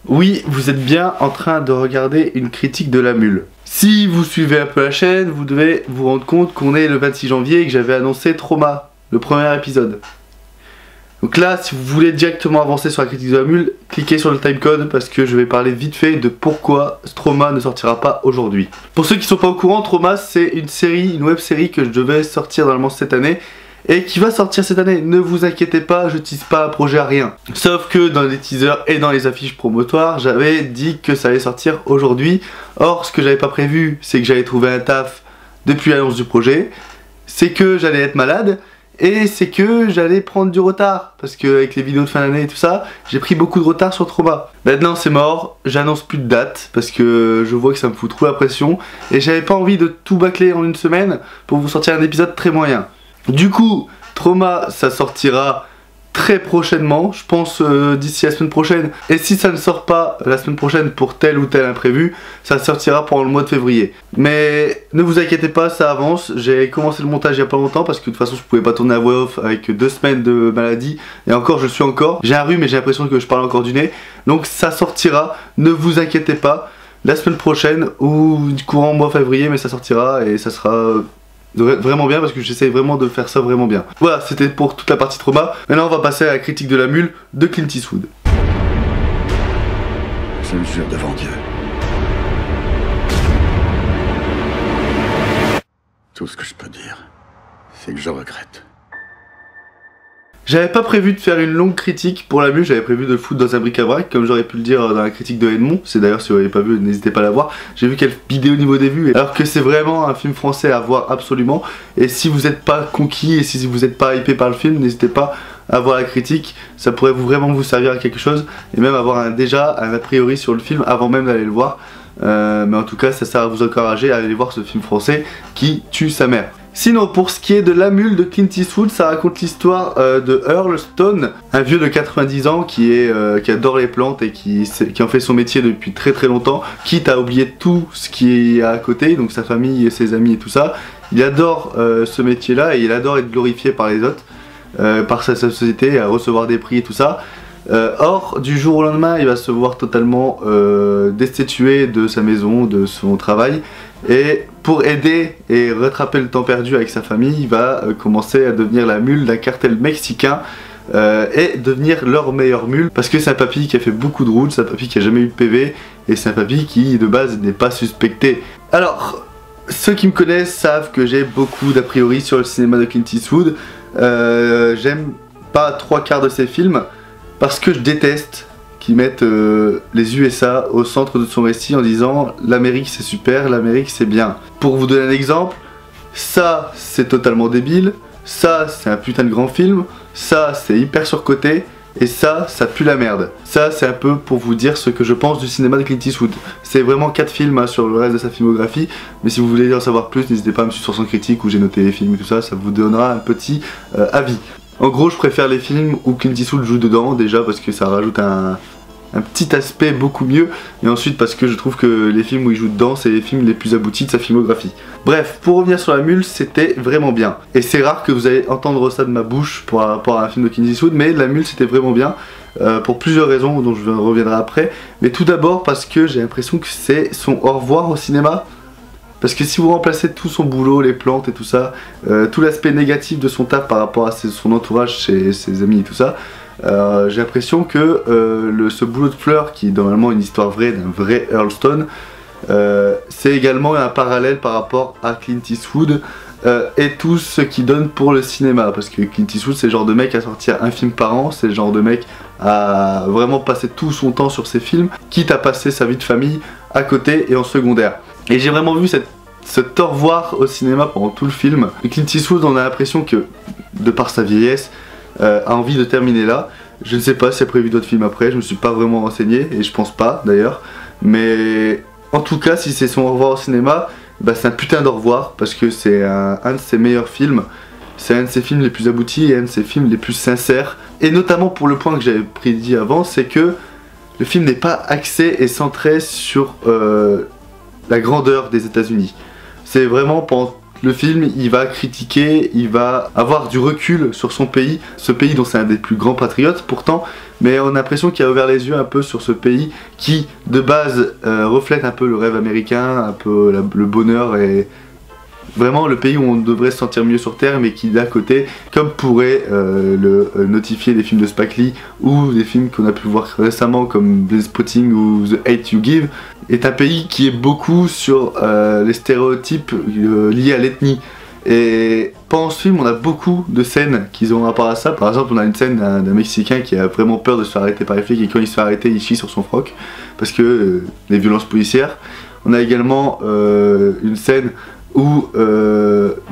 Oui, vous êtes bien en train de regarder une critique de La Mule. Si vous suivez un peu la chaîne, vous devez vous rendre compte qu'on est le 26 janvier et que j'avais annoncé Trauma, le premier épisode. Donc là, si vous voulez directement avancer sur la critique de La Mule, cliquez sur le timecode parce que je vais parler vite fait de pourquoi Trauma ne sortira pas aujourd'hui. Pour ceux qui sont pas au courant, Trauma c'est une web série que je devais sortir normalement cette année et qui va sortir cette année. Ne vous inquiétez pas, je tease pas un projet à rien. Sauf que dans les teasers et dans les affiches promotoires, j'avais dit que ça allait sortir aujourd'hui. Or, ce que j'avais pas prévu, c'est que j'allais trouver un taf depuis l'annonce du projet, c'est que j'allais être malade, et c'est que j'allais prendre du retard. Parce que avec les vidéos de fin d'année et tout ça, j'ai pris beaucoup de retard sur Trauma. Maintenant c'est mort, j'annonce plus de date, parce que je vois que ça me fout trop la pression, et j'avais pas envie de tout bâcler en une semaine pour vous sortir un épisode très moyen. Du coup, Trauma, ça sortira très prochainement, je pense d'ici la semaine prochaine. Et si ça ne sort pas la semaine prochaine pour tel ou tel imprévu, ça sortira pendant le mois de février. Mais ne vous inquiétez pas, ça avance. J'ai commencé le montage il y a pas longtemps parce que de toute façon je pouvais pas tourner à voix off avec 2 semaines de maladie. Et encore, je suis encore. J'ai un rhume et j'ai l'impression que je parle encore du nez. Donc ça sortira, ne vous inquiétez pas. La semaine prochaine ou courant mois février, mais ça sortira et ça sera vraiment bien parce que j'essaye vraiment de faire ça vraiment bien. Voilà, c'était pour toute la partie Trauma. Maintenant on va passer à la critique de La Mule de Clint Eastwood. Je le jure devant Dieu. Tout ce que je peux dire, c'est que je regrette. J'avais pas prévu de faire une longue critique pour La Mule, j'avais prévu de le foutre dans un bric-à-brac, comme j'aurais pu le dire dans la critique de Edmond. C'est d'ailleurs, si vous l'avez pas vu, n'hésitez pas à la voir. J'ai vu quelques vidéos au niveau des vues, alors que c'est vraiment un film français à voir absolument. Et si vous n'êtes pas conquis et si vous n'êtes pas hypé par le film, n'hésitez pas à voir la critique. Ça pourrait vraiment vous servir à quelque chose, et même avoir déjà un a priori sur le film avant même d'aller le voir. Mais en tout cas, ça sert à vous encourager à aller voir ce film français qui tue sa mère. Sinon, pour ce qui est de La Mule de Clint Eastwood, ça raconte l'histoire de Earl Stone, un vieux de 90 ans qui adore les plantes et qui en fait son métier depuis très longtemps, quitte à oublier tout ce qui est à côté, donc sa famille et ses amis et tout ça. Il adore ce métier-là et il adore être glorifié par les autres, par sa société, à recevoir des prix et tout ça. Or, du jour au lendemain, il va se voir totalement destitué de sa maison, de son travail. Et pour aider et rattraper le temps perdu avec sa famille, il va commencer à devenir la mule d'un cartel mexicain et devenir leur meilleure mule. Parce que c'est un papy qui a fait beaucoup de routes, c'est un papy qui a jamais eu de PV, et c'est un papy qui de base n'est pas suspecté. Alors, ceux qui me connaissent savent que j'ai beaucoup d'a priori sur le cinéma de Clint Eastwood. J'aime pas 3/4 de ses films parce que je déteste qu'ils mettent les USA au centre de son récit en disant l'Amérique c'est super, l'Amérique c'est bien. Pour vous donner un exemple, ça c'est totalement débile, ça c'est un putain de grand film, ça c'est hyper surcoté, et ça pue la merde. Ça c'est un peu pour vous dire ce que je pense du cinéma de Clint Eastwood. C'est vraiment 4 films hein, sur le reste de sa filmographie, mais si vous voulez en savoir plus, n'hésitez pas à me suivre sur son critique où j'ai noté les films et tout ça, ça vous donnera un petit avis. En gros, je préfère les films où Clint Eastwood joue dedans, déjà parce que ça rajoute un petit aspect beaucoup mieux, et ensuite parce que je trouve que les films où il joue dedans, c'est les films les plus aboutis de sa filmographie. Bref, pour revenir sur La Mule, c'était vraiment bien. Et c'est rare que vous allez entendre ça de ma bouche par rapport à un film de Clint Eastwood, mais La Mule c'était vraiment bien, pour plusieurs raisons dont je reviendrai après. Mais tout d'abord parce que j'ai l'impression que c'est son au revoir au cinéma. Parce que si vous remplacez tout son boulot, les plantes et tout ça, tout l'aspect négatif de son taf par rapport à son entourage, ses amis et tout ça, j'ai l'impression que ce boulot de fleurs, qui est normalement une histoire vraie d'un vrai Earl Stone, c'est également un parallèle par rapport à Clint Eastwood et tout ce qu'il donne pour le cinéma. Parce que Clint Eastwood c'est le genre de mec à sortir un film par an, c'est le genre de mec à vraiment passer tout son temps sur ses films, quitte à passer sa vie de famille à côté et en secondaire. Et j'ai vraiment vu cet au revoir au cinéma pendant tout le film. Et Clint Eastwood, on a l'impression que, de par sa vieillesse, a envie de terminer là. Je ne sais pas s'il y a prévu d'autres films après, je me suis pas vraiment renseigné, et je pense pas d'ailleurs. Mais en tout cas, si c'est son au revoir au cinéma, bah c'est un putain d'au revoir, parce que c'est un de ses meilleurs films. C'est un de ses films les plus aboutis et un de ses films les plus sincères. Et notamment pour le point que j'avais prédit avant, c'est que le film n'est pas axé et centré sur la grandeur des États-Unis. C'est vraiment pendant le film, il va critiquer, il va avoir du recul sur son pays, ce pays dont c'est un des plus grands patriotes pourtant, mais on a l'impression qu'il a ouvert les yeux un peu sur ce pays qui, de base, reflète un peu le rêve américain, un peu le bonheur et vraiment le pays où on devrait se sentir mieux sur Terre, mais qui d'à côté, comme pourrait le notifier des films de Spike Lee ou des films qu'on a pu voir récemment comme Blindspotting ou The Hate You Give, est un pays qui est beaucoup sur les stéréotypes liés à l'ethnie. Et pendant ce film, on a beaucoup de scènes qui ont rapport à ça. Par exemple, on a une scène d'un Mexicain qui a vraiment peur de se faire arrêter par les flics, et quand il se fait arrêter, il chie sur son froc parce que les violences policières. On a également une scène où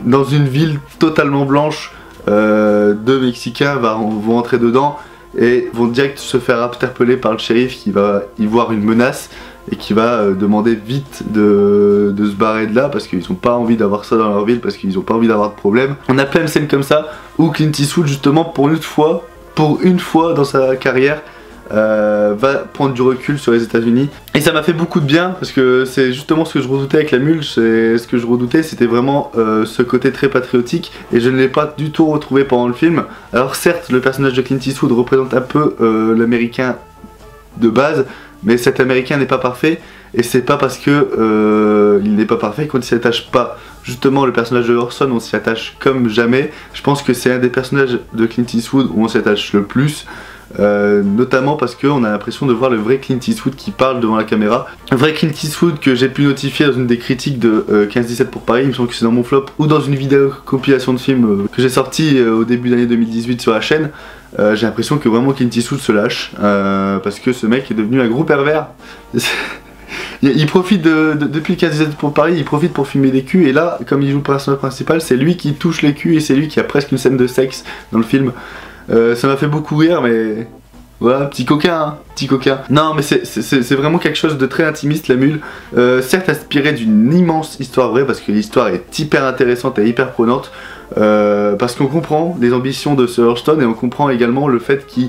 dans une ville totalement blanche, deux Mexicains vont entrer dedans et vont direct se faire interpeller par le shérif qui va y voir une menace et qui va demander vite de se barrer de là parce qu'ils n'ont pas envie d'avoir ça dans leur ville, parce qu'ils n'ont pas envie d'avoir de problème. On a plein de scènes comme ça où Clint Eastwood, justement, pour une fois dans sa carrière, va prendre du recul sur les États-Unis, et ça m'a fait beaucoup de bien parce que c'est justement ce que je redoutais avec La Mule. Ce que je redoutais, c'était vraiment ce côté très patriotique, et je ne l'ai pas du tout retrouvé pendant le film. Alors certes, le personnage de Clint Eastwood représente un peu l'américain de base, mais cet américain n'est pas parfait, et c'est pas parce que il n'est pas parfait qu'on ne s'y attache pas. Justement, le personnage de Orson, on s'y attache comme jamais. Je pense que c'est un des personnages de Clint Eastwood où on s'y attache le plus. Notamment parce qu'on a l'impression de voir le vrai Clint Eastwood qui parle devant la caméra. Un vrai Clint Eastwood que j'ai pu notifier dans une des critiques de 15-17 pour Paris, il me semble que c'est dans mon flop, ou dans une vidéo compilation de films que j'ai sorti au début d'année 2018 sur la chaîne. J'ai l'impression que vraiment Clint Eastwood se lâche parce que ce mec est devenu un gros pervers. Il profite depuis le 15-17 pour Paris, il profite pour filmer des culs, et là, comme il joue le personnage principal, c'est lui qui touche les culs et c'est lui qui a presque une scène de sexe dans le film. Ça m'a fait beaucoup rire, mais voilà, petit coquin, hein, petit coquin. Non, mais c'est vraiment quelque chose de très intimiste, La Mule. Certes inspiré d'une immense histoire vraie, parce que l'histoire est hyper intéressante et hyper prenante, parce qu'on comprend les ambitions de Sir Hurston, et on comprend également le fait qu'il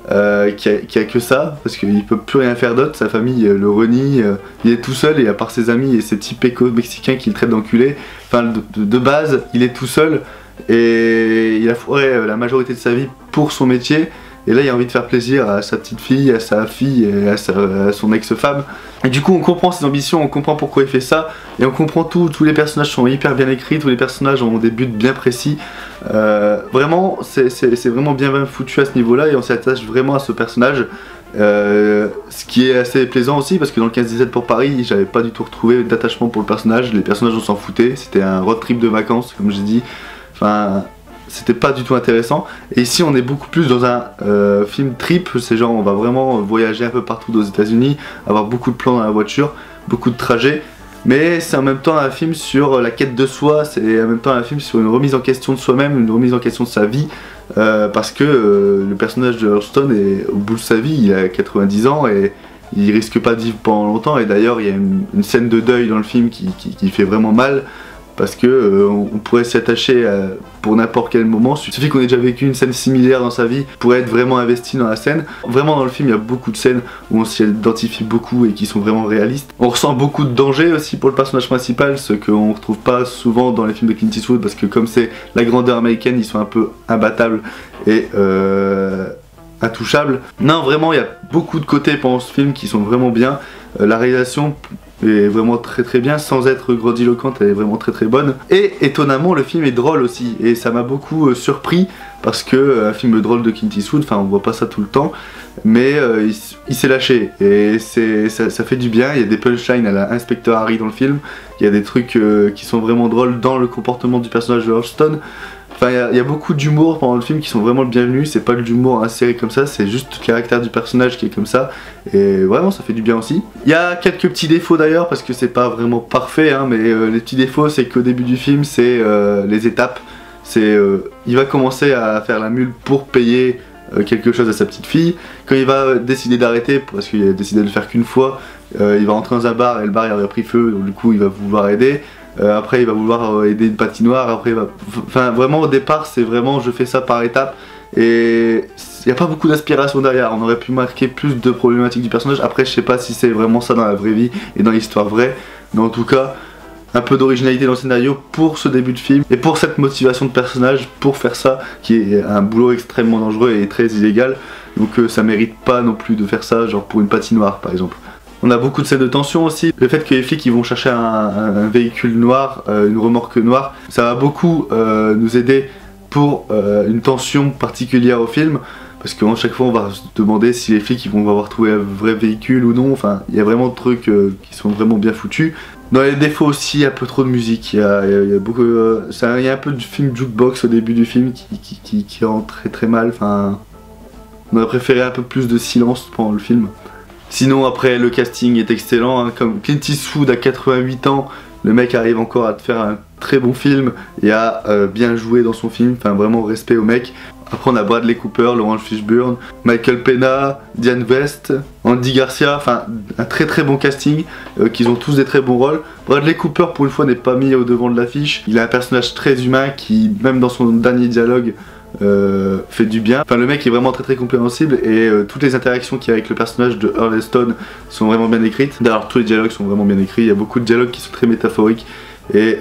a que ça, parce qu'il peut plus rien faire d'autre. Sa famille le renie, il est tout seul, et à part ses amis et ses petits pécos mexicains qui le traitent d'enculé, enfin de base, il est tout seul. Et il a foiré la majorité de sa vie pour son métier, et là il a envie de faire plaisir à sa petite fille, à sa fille et à son ex-femme. Et du coup on comprend ses ambitions, on comprend pourquoi il fait ça, et on comprend tout. Tous les personnages sont hyper bien écrits, tous les personnages ont des buts bien précis. Vraiment c'est vraiment bien foutu à ce niveau là, et on s'attache vraiment à ce personnage. Ce qui est assez plaisant aussi, parce que dans le 15-17 pour Paris, j'avais pas du tout retrouvé d'attachement pour le personnage. Les personnages on s'en foutait, c'était un road trip de vacances comme j'ai dit. Enfin, c'était pas du tout intéressant. Et ici on est beaucoup plus dans un film trip, c'est genre on va vraiment voyager un peu partout aux États-Unis, avoir beaucoup de plans dans la voiture, beaucoup de trajets, mais c'est en même temps un film sur la quête de soi, c'est en même temps un film sur une remise en question de soi-même, une remise en question de sa vie, parce que le personnage de Hurston est au bout de sa vie, il a 90 ans et il risque pas de vivre pendant longtemps. Et d'ailleurs il y a une scène de deuil dans le film qui fait vraiment mal, parce que on pourrait s'y attacher pour n'importe quel moment. Il suffit qu'on ait déjà vécu une scène similaire dans sa vie pour être vraiment investi dans la scène. Vraiment dans le film il y a beaucoup de scènes où on s'y identifie beaucoup et qui sont vraiment réalistes. On ressent beaucoup de danger aussi pour le personnage principal, ce qu'on ne retrouve pas souvent dans les films de Clint Eastwood, parce que comme c'est la grandeur américaine, ils sont un peu imbattables et intouchables. Non, vraiment il y a beaucoup de côtés pendant ce film qui sont vraiment bien. La réalisation est vraiment très bien, sans être grandiloquente, elle est vraiment très bonne. Et étonnamment le film est drôle aussi, et ça m'a beaucoup surpris, parce que un film drôle de Clint Eastwood, enfin on voit pas ça tout le temps, mais il s'est lâché, et ça fait du bien. Il y a des punchlines à la Inspecteur Harry dans le film, il y a des trucs qui sont vraiment drôles dans le comportement du personnage de Hurston. Enfin, il y a beaucoup d'humour pendant le film qui sont vraiment le bienvenu. C'est pas de l'humour inséré comme ça, c'est juste le caractère du personnage qui est comme ça. Et vraiment, ça fait du bien aussi. Il y a quelques petits défauts d'ailleurs, parce que c'est pas vraiment parfait, hein, mais les petits défauts, c'est qu'au début du film, c'est les étapes. Il va commencer à faire la mule pour payer quelque chose à sa petite fille. Quand il va décider d'arrêter, parce qu'il a décidé de le faire qu'une fois, il va rentrer dans un bar et le bar il aurait pris feu, donc du coup il va vouloir aider. Après il va vouloir aider une patinoire, après il va... Enfin vraiment au départ c'est vraiment je fais ça par étapes, et il n'y a pas beaucoup d'inspiration derrière. On aurait pu marquer plus de problématiques du personnage. Après je sais pas si c'est vraiment ça dans la vraie vie et dans l'histoire vraie, mais en tout cas un peu d'originalité dans le scénario pour ce début de film et pour cette motivation de personnage pour faire ça, qui est un boulot extrêmement dangereux et très illégal. Donc ça mérite pas non plus de faire ça, genre pour une patinoire par exemple. On a beaucoup de scènes de tension aussi. Le fait que les flics ils vont chercher un véhicule noir, une remorque noire, ça va beaucoup nous aider pour une tension particulière au film. Parce qu'à chaque fois on va se demander si les flics ils vont avoir trouvé un vrai véhicule ou non. Enfin, il y a vraiment de trucs qui sont vraiment bien foutus. Dans les défauts aussi, un peu trop de musique. Il y a beaucoup, il y a un peu de film jukebox au début du film qui rend très mal. Enfin, on aurait préféré un peu plus de silence pendant le film. Sinon après le casting est excellent, hein, comme Clint Eastwood à 88 ans, le mec arrive encore à te faire un très bon film et à bien jouer dans son film, enfin vraiment respect au mec. Après on a Bradley Cooper, Laurence Fishburne, Michael Pena, Diane West, Andy Garcia, enfin un très bon casting, qu'ils ont tous des très bons rôles. Bradley Cooper pour une fois n'est pas mis au devant de l'affiche, il a un personnage très humain qui même dans son dernier dialogue fait du bien. Enfin le mec est vraiment très compréhensible et toutes les interactions qu'il y a avec le personnage de Earl Stone sont vraiment bien écrites. D'ailleurs tous les dialogues sont vraiment bien écrits, il y a beaucoup de dialogues qui sont très métaphoriques et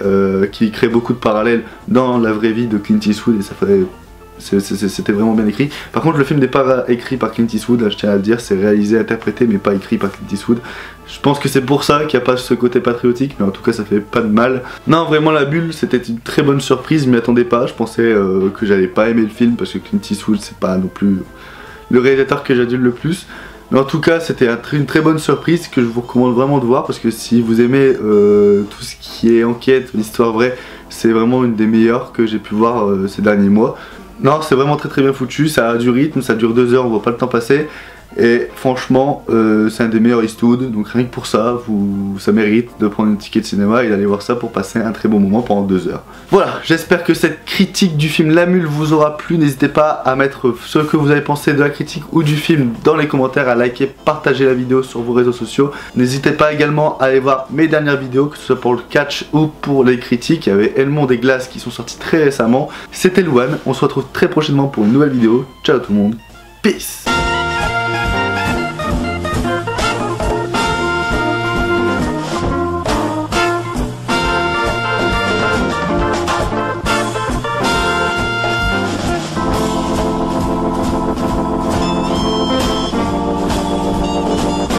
qui créent beaucoup de parallèles dans la vraie vie de Clint Eastwood et ça fait... C'était vraiment bien écrit. Par contre le film n'est pas écrit par Clint Eastwood, là, je tiens à le dire, c'est réalisé, interprété mais pas écrit par Clint Eastwood. Je pense que c'est pour ça qu'il n'y a pas ce côté patriotique, mais en tout cas ça fait pas de mal. Non vraiment La Bulle c'était une très bonne surprise, je m'y attendais pas, je pensais que j'allais pas aimer le film parce que Clint Eastwood c'est pas non plus le réalisateur que j'adule le plus. Mais en tout cas c'était une très bonne surprise que je vous recommande vraiment de voir parce que si vous aimez tout ce qui est enquête, l'histoire vraie, c'est vraiment une des meilleures que j'ai pu voir ces derniers mois. Non, c'est vraiment très bien foutu, ça a du rythme, ça dure 2 heures, on voit pas le temps passer. Et franchement, c'est un des meilleurs Eastwood, donc rien que pour ça, ça mérite de prendre un ticket de cinéma et d'aller voir ça pour passer un très bon moment pendant 2 heures. Voilà, j'espère que cette critique du film La Mule vous aura plu. N'hésitez pas à mettre ce que vous avez pensé de la critique ou du film dans les commentaires, à liker, partager la vidéo sur vos réseaux sociaux. N'hésitez pas également à aller voir mes dernières vidéos, que ce soit pour le catch ou pour les critiques. Il y avait Elmond et Glace qui sont sortis très récemment. C'était Louane, on se retrouve très prochainement pour une nouvelle vidéo. Ciao tout le monde, peace.